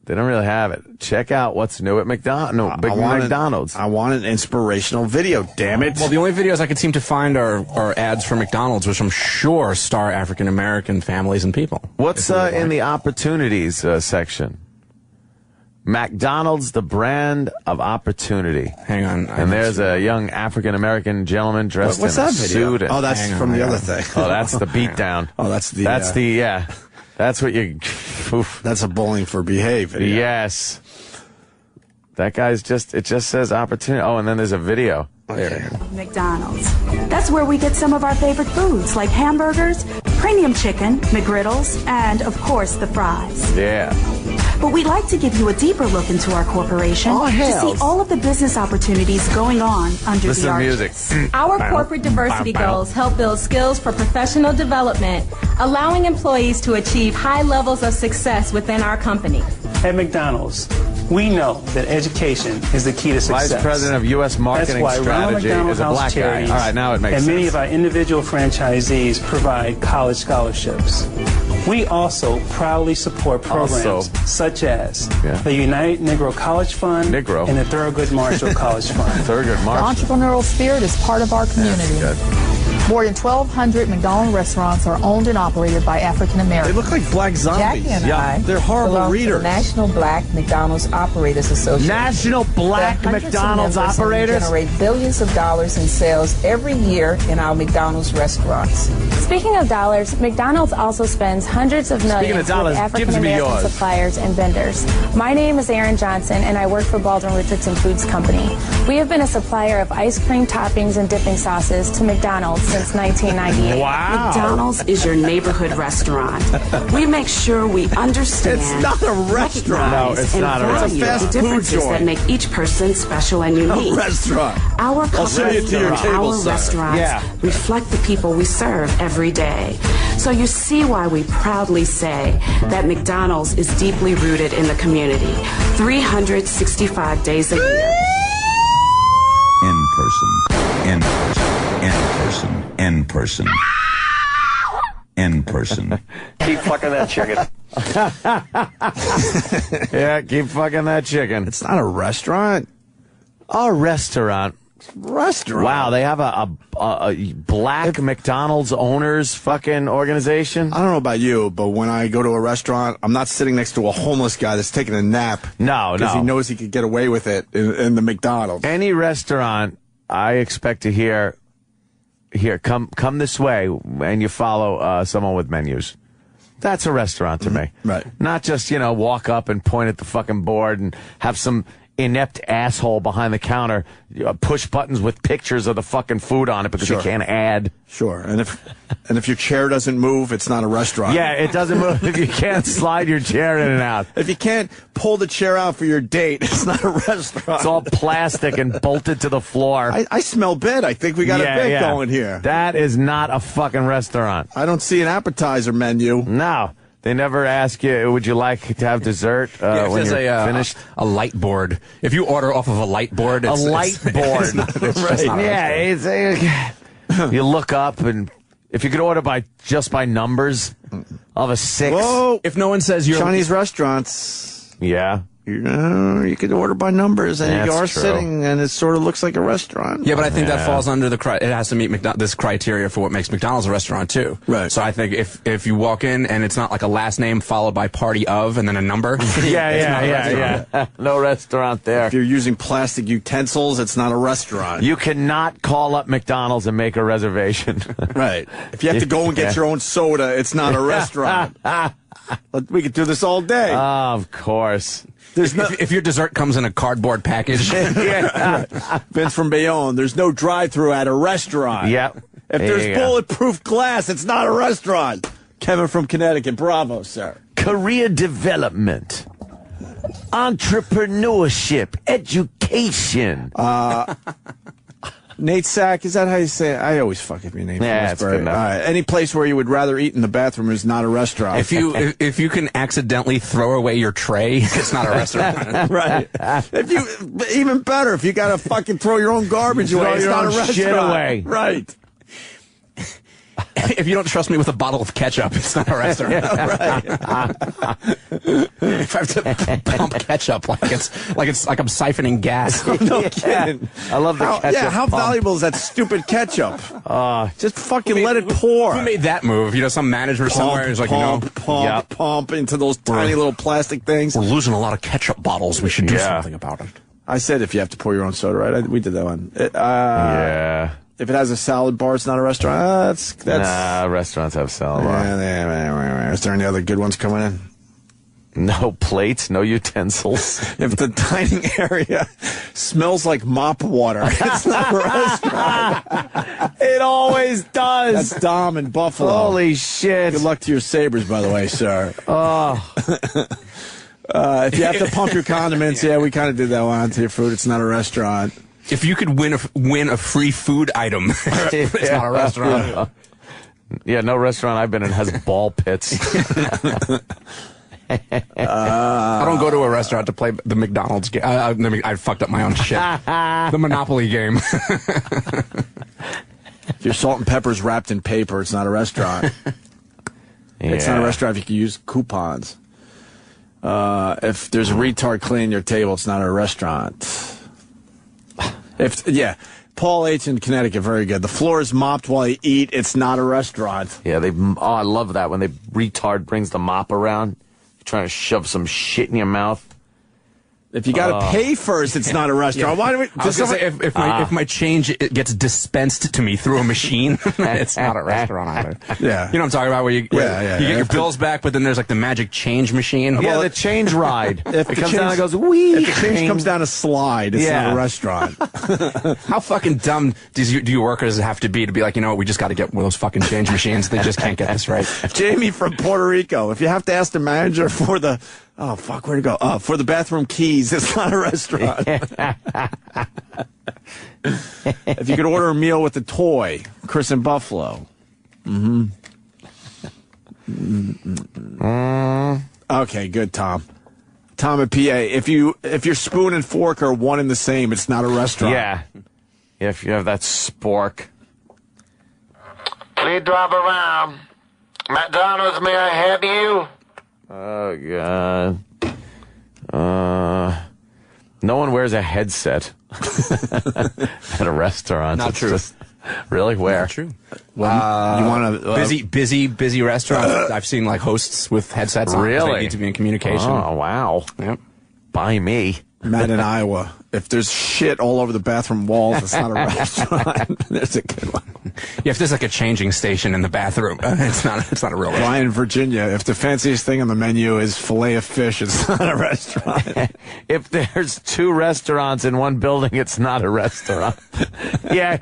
They don't really have it. Check out what's new at McDonald's. No, McDonald's. I want an inspirational video, damn it. Well, the only videos I could seem to find are ads for McDonald's, which I'm sure star African-American families and people. What's in the opportunities section? McDonald's, the brand of opportunity. Hang on. And there's a young African-American gentleman dressed in a suit. Oh, that's from the other thing. Oh, that's the beatdown. Oh, that's what you... Oof. That's a bowling for behave video. Yes. That guy's it just says opportunity. Oh, and then there's a video. Okay. McDonald's. That's where we get some of our favorite foods, like hamburgers, premium chicken, McGriddles, and, of course, the fries. Yeah. But we'd like to give you a deeper look into our corporation to see all of the business opportunities going on under the arches. Our corporate diversity goals help build skills for professional development, allowing employees to achieve high levels of success within our company. At McDonald's, we know that education is the key to success. Vice President of U.S. Marketing Strategy is a black guy. All right, now it makes sense. And many of our individual franchisees provide college scholarships. We also proudly support programs such as the United Negro College Fund and the Thurgood Marshall College Fund. Thurgood Marshall. The entrepreneurial spirit is part of our community. More than 1,200 McDonald's restaurants are owned and operated by African Americans. They look like black zombies. Jackie and I they're horrible belong readers. To the National Black McDonald's Operators Association. National Black McDonald's Operators generate billions of dollars in sales every year in our McDonald's restaurants. Speaking of dollars, McDonald's also spends hundreds of millions with African American suppliers and vendors. My name is Aaron Johnson, and I work for Baldwin Richardson Foods Company. We have been a supplier of ice cream toppings and dipping sauces to McDonald's since 1998. Wow. McDonald's is your neighborhood restaurant. We make sure we understand. It's not a restaurant. No, it's not a restaurant. It's a fast food joint that make each person special and unique. A restaurant. Our I'll show you to your table, our restaurants reflect the people we serve every day. So you see why we proudly say that McDonald's is deeply rooted in the community, 365 days a year. In person. In person. In person. In person. Keep fucking that chicken. Yeah, keep fucking that chicken. It's not a restaurant. A restaurant. Restaurant. Wow, they have a black McDonald's owners fucking organization. I don't know about you, but when I go to a restaurant, I'm not sitting next to a homeless guy that's taking a nap. No, because he knows he could get away with it in the McDonald's. Any restaurant, I expect to hear, come this way, and you follow someone with menus. That's a restaurant to me. Right. Not just, walk up and point at the fucking board and have some inept asshole behind the counter push buttons with pictures of the fucking food on it because you can't add. Sure. And if your chair doesn't move, it's not a restaurant. Yeah, it doesn't move if you can't slide your chair in and out. If you can't pull the chair out for your date, it's not a restaurant. It's all plastic and bolted to the floor. I smell bed. I think we got a bed going here. That is not a fucking restaurant. I don't see an appetizer menu. No. They never ask you, would you like to have dessert when you're finished? A light board. If you order off of a light board, it's a light board. You look up, and if you could order by numbers of a 6. Whoa. If no one says you're Chinese restaurants. Yeah. You can order by numbers, and you are sitting, and it sort of looks like a restaurant. Yeah, but I think that falls under it has to meet this criteria for what makes McDonald's a restaurant too. Right. So I think if you walk in and it's not like a last name followed by party of and then a number. Yeah. No restaurant there. If you're using plastic utensils, it's not a restaurant. You cannot call up McDonald's and make a reservation. Right. If you have to go and get your own soda, it's not a restaurant. We could do this all day. Of course. If your dessert comes in a cardboard package. Vince from Bayonne, there's no drive-thru at a restaurant. Yep. If there's bulletproof glass, it's not a restaurant. Kevin from Connecticut, bravo, sir. Career development, entrepreneurship, education. Nate Sack, is that how you say it? I always fuck up your name. Yeah, it's good enough. All right. Any place where you would rather eat in the bathroom is not a restaurant. If you can accidentally throw away your tray, it's not a restaurant. Right. Even better, if you got to fucking throw your own garbage away, it's not a restaurant. Shit away. Right. If you don't trust me with a bottle of ketchup, it's not a restaurant. If I have to pump ketchup like I'm siphoning gas. No kidding. I love the ketchup. Yeah, how pump. valuable is that stupid ketchup? Just fucking let it pour. Who made that move? Some manager somewhere is like, pump into those tiny little plastic things. We're losing a lot of ketchup bottles. We should do something about it. I said if you have to pour your own soda, right? We did that one. Yeah. If it has a salad bar, it's not a restaurant. That's Nah, restaurants have salad bar. Is there any other good ones coming in? No plates, no utensils. If the dining area smells like mop water, it's not a restaurant. It always does. That's Dom in Buffalo. Holy shit. Good luck to your Sabres, by the way, sir. If you have to pump your condiments, we kind of did that one onto your food. It's not a restaurant. If you could win a free food item, it's not a restaurant. Yeah, no restaurant I've been in has ball pits. I don't go to a restaurant to play the McDonald's game. I fucked up my own shit. The Monopoly game. If your salt and pepper's wrapped in paper, it's not a restaurant. It's not a restaurant if you can use coupons. If there's a retard cleaning your table, it's not a restaurant. Paul H. in Connecticut, very good. The floor is mopped while you eat. It's not a restaurant. Yeah, I love that when the retard brings the mop around. You're trying to shove some shit in your mouth. If you got to pay first, it's not a restaurant. Why do we? I was gonna say, if my change gets dispensed to me through a machine, it's not a restaurant either. Yeah, you know what I'm talking about, where you get your bills back, but then there's like the magic change machine. Yeah, the change ride. If it comes down and goes, wee. If the change comes down a slide, it's not a restaurant. How fucking dumb do you workers have to be like, we just got to get one of those fucking change machines. They just can't get this right. Jamie from Puerto Rico. If you have to ask the manager for the where'd it go? For the bathroom keys, it's not a restaurant. If you could order a meal with a toy, Chris in Buffalo. Okay, good, Tom. Tom at PA. If your spoon and fork are one and the same, it's not a restaurant. Yeah. If you have that spork. Please drive around. McDonald's, may I have you? Oh, God. No one wears a headset at a restaurant. Not true. Really? Where? Not true. Well, you want to busy restaurant. I've seen like hosts with headsets on. Really? They need to be in communication. Oh, wow. Yep. By me. Matt in Iowa. If there's shit all over the bathroom walls, it's not a restaurant. There's a good one. Yeah, if there's like a changing station in the bathroom, it's not a real restaurant. Ryan, Virginia. If the fanciest thing on the menu is filet of fish, it's not a restaurant. If there's two restaurants in one building, it's not a restaurant. Yeah,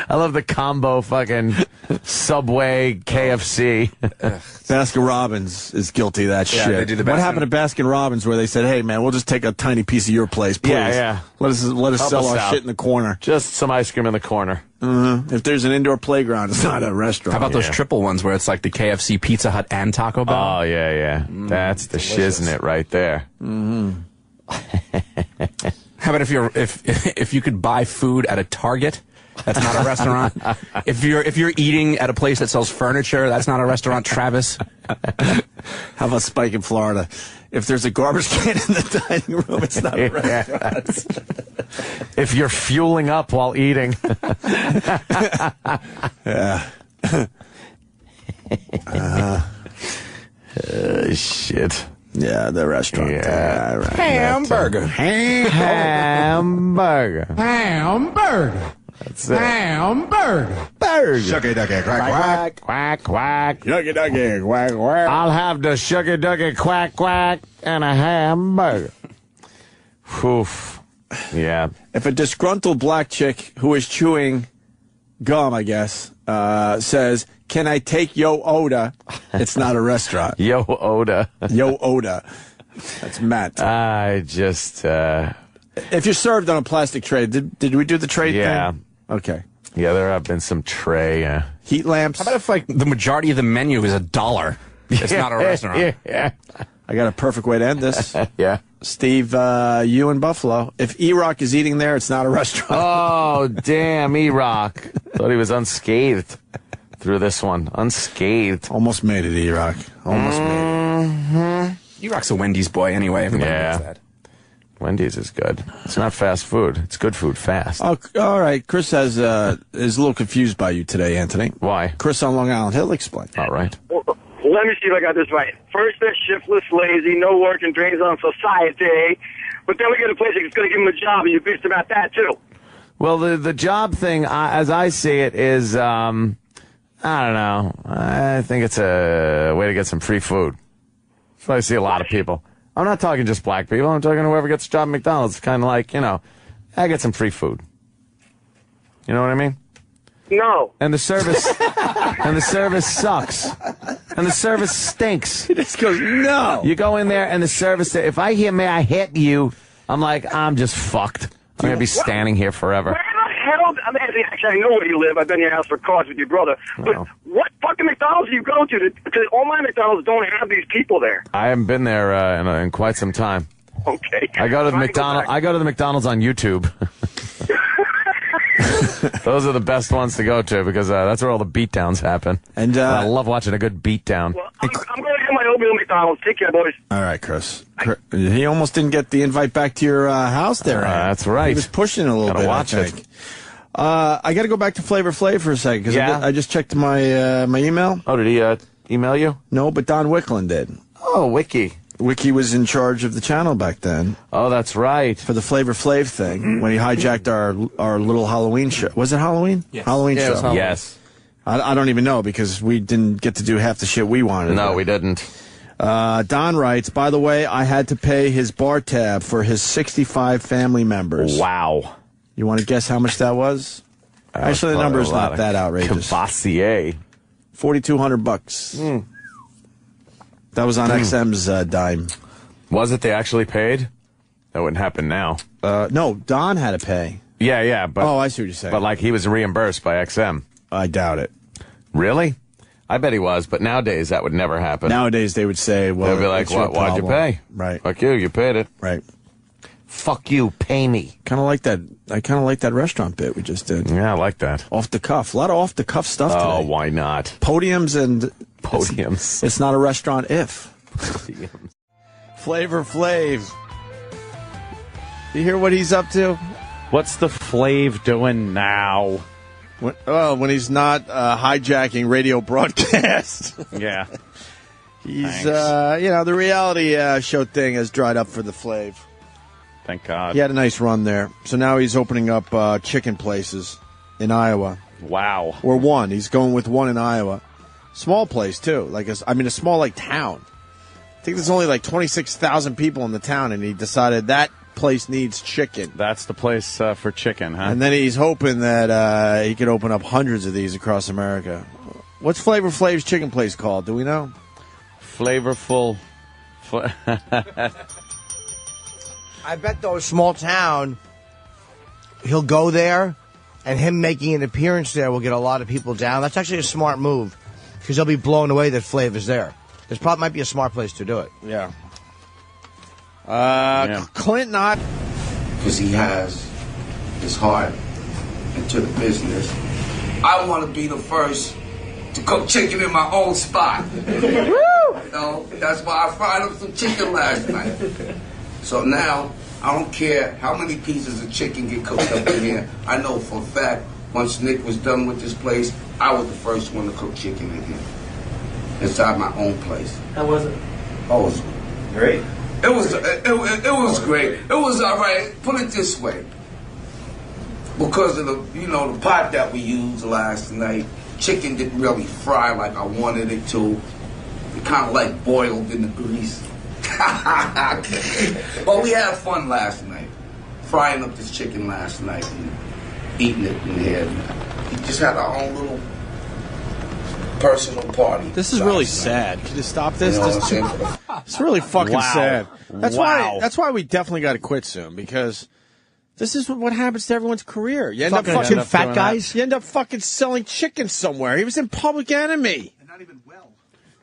I love the combo fucking Subway, KFC. Baskin Robbins is guilty of that shit. They do the what happened to Baskin Robbins where they said, hey, man, we'll just take a tiny piece of your place, please. Yeah. Let us sell our shit in the corner. Just some ice cream in the corner. If there's an indoor playground, it's not a restaurant. How about those triple ones where it's like the KFC, Pizza Hut, and Taco Bell? Oh, yeah. That's the shiznit right there. How about if you could buy food at a Target? That's not a restaurant. If you're eating at a place that sells furniture, that's not a restaurant, Travis. How about Spike in Florida? If there's a garbage can in the dining room, it's not a restaurant. If you're fueling up while eating. Yeah. Shit. Yeah, the restaurant. Yeah. Right. Hamburger. Hamburger. Hamburger. That's it. Hamburger. Burger. Shucky ducky quack quack. Quack, quack. Shucky ducky quack quack. I'll have the shucky ducky quack, quack, and a hamburger. Oof. Yeah. If a disgruntled black chick who is chewing gum, I guess, says, can I take Yo Oda? It's not a restaurant. Yo Oda. Yo Oda. That's Matt. I just... If you're served on a plastic tray, did we do the tray thing? Okay. Yeah, there have been some tray heat lamps. How about if like the majority of the menu is $1? It's not a restaurant. Yeah. I got a perfect way to end this. Yeah. Steve, you in Buffalo. If E-Rock is eating there, it's not a restaurant. Oh, damn, E-Rock. Thought he was unscathed through this one. Unscathed. Almost made it, E-Rock. Almost made it. E-Rock's a Wendy's boy anyway. Everybody knows that. Wendy's is good. It's not fast food. It's good food fast. Oh, all right. Chris is a little confused by you today, Anthony. Why? Chris on Long Island. He'll explain. All right. Let me see if I got this right. First, they're shiftless, lazy, no work, and drains on society. But then we get a place that's going to give them a job, and you bitched about that, too. Well, the job thing, as I see it, is, I don't know. I think it's a way to get some free food. So I see a lot of people. I'm not talking just black people. I'm talking whoever gets a job at McDonald's. Kind of like, I get some free food. You know what I mean? No. And the service, sucks. And the service stinks. He just goes, no. You go in there and the service, if I hear, may I hit you, I'm like, I'm just fucked. I'm going to be standing here forever. Where the hell? I mean, actually, I know where you live. I've been to your house for cars with your brother. But what fucking McDonald's do you go to? Because all my McDonald's don't have these people there. I haven't been there in quite some time. Okay. I go to the McDonald's. I go to the McDonald's on YouTube. Those are the best ones to go to because that's where all the beatdowns happen. And I love watching a good beatdown. Well, I'm going to get my oatmeal McDonald's. Take care, boys. All right, Chris. He almost didn't get the invite back to your house there. That's right. He was pushing it a little bit. Watch it. I got to go back to Flavor Flav for a second because I just checked my my email. Oh, did he email you? No, but Don Wicklund did. Oh, Wiki. Wiki was in charge of the channel back then. Oh, that's right. For the Flavor Flav thing, when he hijacked our little Halloween show. Was it Halloween? Yes. Halloween show. Halloween. Yes. I don't even know because we didn't get to do half the shit we wanted. No, we didn't. Don writes, by the way, I had to pay his bar tab for his 65 family members. Wow. You want to guess how much that was? Actually, the number is not that outrageous. Cavassier. $4,200. That was on XM's dime. Was it they actually paid? That wouldn't happen now. No, Don had to pay. Yeah, but... Oh, I see what you're saying. But, like, he was reimbursed by XM. I doubt it. Really? I bet he was, but nowadays that would never happen. Nowadays they would say, well, they'd be like, why'd you pay? Right. Fuck you paid it. Right. Fuck you, pay me. Kind of like that. I kind of like that restaurant bit we just did. Yeah, I like that. Off the cuff. A lot of off the cuff stuff today. Oh, why not? Podiums and... Podiums. It's not a restaurant if. Flavor Flav. You hear what he's up to? What's the Flav doing now? When he's not hijacking radio broadcasts. Yeah. He's, the reality show thing has dried up for the Flav. Thank God. He had a nice run there. So now he's opening up chicken places in Iowa. Wow. Or one. He's going with one in Iowa. Small place, too. A small, town. I think there's only 26,000 people in the town, and he decided that place needs chicken. That's the place for chicken, huh? And then he's hoping that he could open up hundreds of these across America. What's Flavor Flav's chicken place called? Do we know? Flavorful. I bet though, small town, he'll go there, and him making an appearance there will get a lot of people down. That's actually a smart move, because they'll be blown away that Flavor's there. This probably might be a smart place to do it. Yeah. Clinton, because he has his heart into the business. I want to be the first to cook chicken in my own spot. That's why I fried up some chicken last night. So now, I don't care how many pieces of chicken get cooked up in here. I know for a fact, once Nick was done with this place, I was the first one to cook chicken in here. Inside my own place. How was it? Oh, it was great. It was great. It was all right. Put it this way. Because of the pot that we used last night, chicken didn't really fry like I wanted it to. It kind of boiled in the grease. But we had fun last night. Frying up this chicken last night and eating it in here. We just had our own little personal party. This is really sad. Can you stop this? You know what I'm saying? It's really fucking Wow. sad. That's Wow. why we definitely got to quit soon, because This is what happens to everyone's career. You end Fucking up two fat guys? You end up fucking selling chicken somewhere. He was in Public Enemy.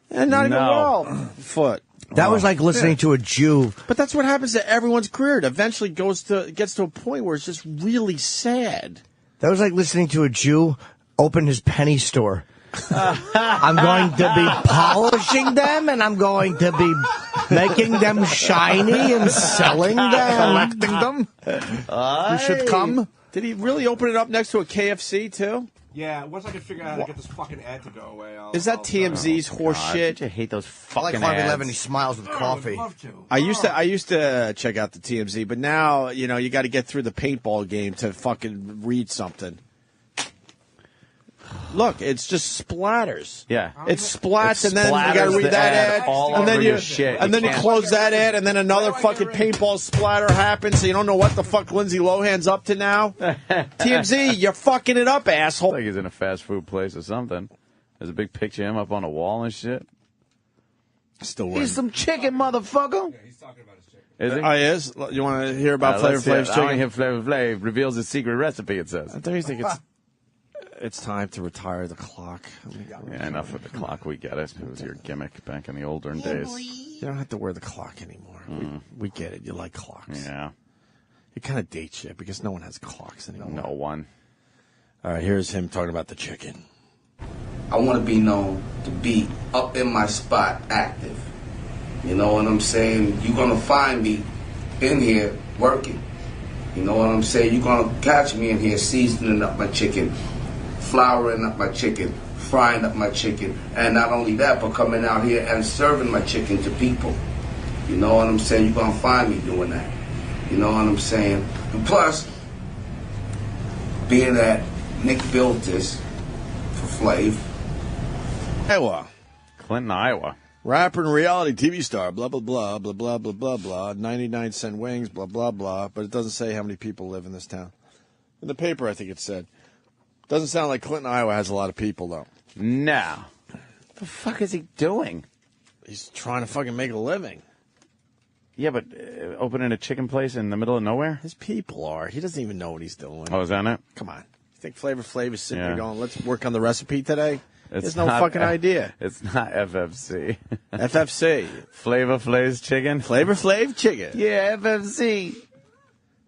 And not even well. Foot. That was like listening to a Jew. But that's what happens to everyone's career. It eventually gets to a point where it's just really sad. That was like listening to a Jew open his penny store. I'm going to be polishing them, and I'm going to be making them shiny and selling them. Collecting them. You should come. Did he really open it up next to a KFC, too? Yeah, once I can figure out how to get this fucking ad to go away, Is that TMZ's horse shit? I hate those I fucking like Harvey ads. Levin. He smiles with coffee. I used to check out the TMZ, but now, you got to get through the paintball game to fucking read something. Look, it's just splatters. Yeah. It splats, and then you got to read that ad, and then you close that ad, and then another fucking paintball splatter happens, so you don't know what the fuck Lindsay Lohan's up to now. TMZ, you're fucking it up, asshole. I think he's in a fast food place or something. There's a big picture of him up on a wall and shit. Still Eat wearing. some chicken, motherfucker. Is he? Oh, he is? You want to hear about Flavor Flav's I want to chicken? hear Flavor Flav reveals his secret recipe, it says. Don't you think it's time to retire the clock? Yeah, enough with the clock. We get it. It was your gimmick back in the older days. You don't have to wear the clock anymore. We get it. You like clocks. Yeah. It kind of dates shit because no one has clocks anymore. No one. All right, here's him talking about the chicken. I want to be known to be up in my spot, active. You know what I'm saying? You're going to find me in here working. You know what I'm saying? You're going to catch me in here seasoning up my chicken, flouring up my chicken, frying up my chicken, and not only that, but coming out here and serving my chicken to people. You know what I'm saying? You're going to find me doing that. You know what I'm saying? And plus, being that Nick built this for Flav. Iowa. Clinton, Iowa. Rapper and reality TV star, blah, blah, blah, blah, blah, blah, blah, blah, 99-cent wings, blah, blah, blah, but it doesn't say how many people live in this town. In the paper, I think it said. Doesn't sound like Clinton, Iowa has a lot of people, though. No. What the fuck is he doing? He's trying to fucking make a living. Yeah, but opening a chicken place in the middle of nowhere? His people are. He doesn't even know what he's doing. Oh, is that it? Come on. You think Flavor Flav is sitting Yeah. there going, let's work on the recipe today? He has no not fucking idea. It's not FFC. FFC. Flavor Flav's chicken? Flavor Flav chicken. Yeah, FFC.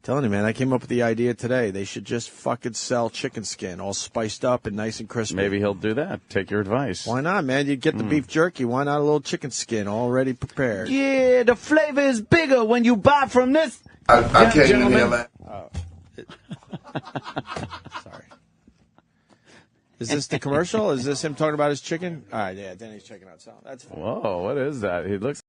Telling you, man, I came up with the idea today. They should just fucking sell chicken skin, all spiced up and nice and crispy. Maybe he'll do that. Take your advice. Why not, man? You get the beef jerky. Why not a little chicken skin already prepared? Yeah, the flavor is bigger when you buy from this. I can't even hear that. Sorry. Is this the commercial? Is this him talking about his chicken? All right, yeah, then he's checking out something. That's fine. Whoa, what is that? He looks